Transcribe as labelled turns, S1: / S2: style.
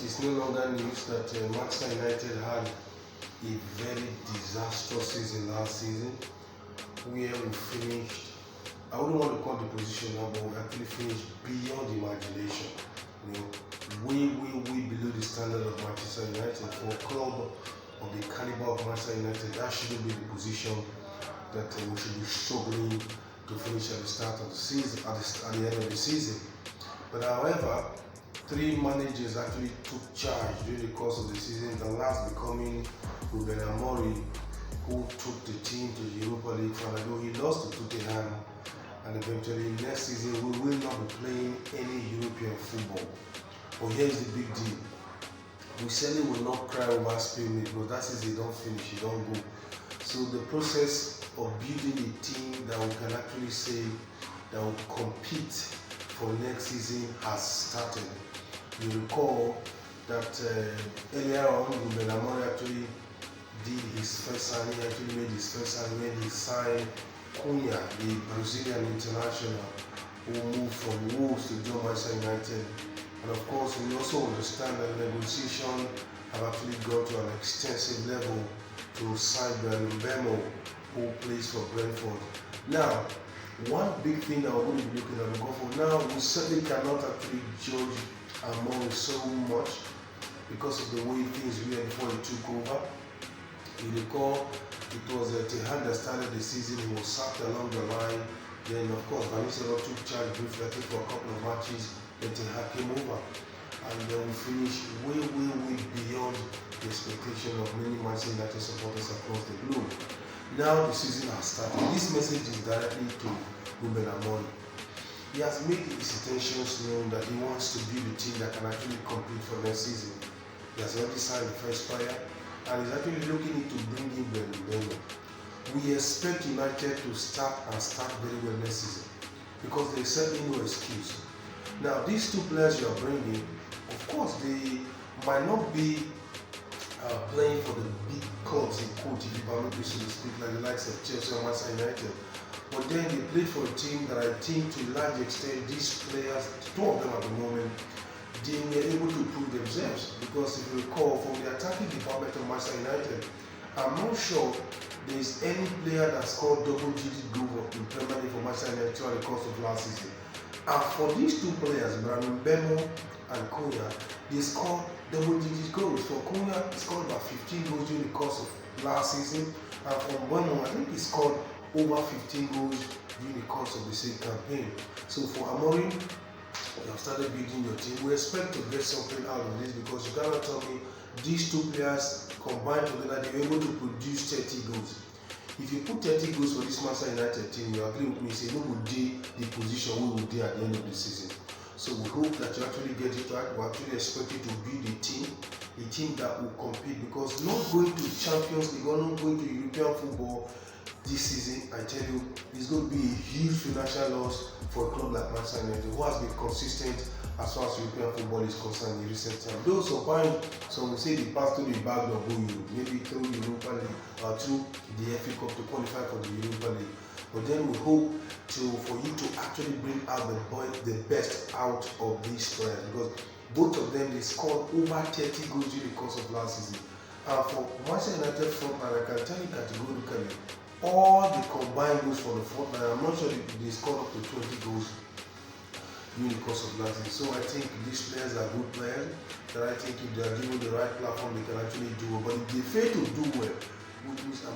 S1: is no longer news that Manchester United had a very disastrous season last season, where we finished, I wouldn't want to call the position now, but we actually finished beyond imagination. Way below the standard of Manchester United. For a club of the caliber of Manchester United, that shouldn't be the position that we should be struggling to finish at the start of the season, at the end of the season. But however, three managers actually took charge during the course of the season, the last becoming Ruben Amorim, who took the team to the Europa League final, though he lost to Tottenham, and eventually next season we will not be playing any European football. But here's the big deal. We certainly will not cry over Spain, because that season don't finish, it don't go. So the process of building a team that we can actually say that will compete for next season has started. You recall that earlier on, Ruben Amorim actually did his first signing, made his first signing when he signed Cunha, the Brazilian international, who moved from Wolves to join Manchester United. And of course, we also understand that negotiations have actually gone to an extensive level to sign Bryan Mbeumo, who plays for Brentford. Now, one big thing that we're going to be looking at, because for now, we certainly cannot actually judge Amorim so much because of the way things were before he took over. You recall, it was Ten Hag that started the season, he was sacked along the line. Then, of course, Van Nistelrooy took charge briefly, I think, for a couple of matches. Then Ten Hag came over. And then we finished way beyond the expectation of many Manchester United supporters across the globe. Now the season has started. This message is directly to Ruben Amorim. He has made his intentions known that he wants to build a team that can actually compete for next season. He has already signed the first player and is actually looking into bringing Bryan Mbeumo. We expect United to start very well next season because there is certainly no excuse. Now these two players you are bringing, of course, they might not be playing for the big clubs in quote, if you permit me so to speak, like the likes of Chelsea and Manchester United. But then they played for a team that I think to a large extent these players, two of them at the moment, they were able to prove themselves. Because if you recall, from the attacking department of Manchester United, I'm not sure there is any player that scored double-digit goals in Premier League for Manchester United throughout the course of last season. And for these two players, Bryan Mbeumo and Cunha, they scored double-digit goals. For Cunha, he scored about 15 goals during the course of last season, and for Mbeumo, I think he scored over 15 goals during the course of the same campaign. So for Amorim, you have started building your team. We expect to get something out of this because you cannot tell me these two players combined together, they were able to produce 30 goals. If you put 30 goals for this Manchester United team, you agree with me, say, who would be the position we would be at the end of the season. So we hope that you actually get it right. We actually expect you to build a team that will compete, because not going to Champions League or not going to European football this season, I tell you, it's going to be a huge financial loss for a club like Manchester United, who has been consistent as far as European football is concerned in recent times. Though some will say they passed through the bag of Europe, maybe through Europa League or through the FA Cup to qualify for the Europa League. But then we hope for you to actually bring out the best out of these players, because both of them, they scored over 30 goals during the course of last season. And for Manchester United front line, I can tell you categorically, all the combined goals for the front line, I'm not sure they scored up to 20 goals during the course of last season. So I think these players are good players that I think if they are given the right platform, they can actually do well. But if they fail to do well, which means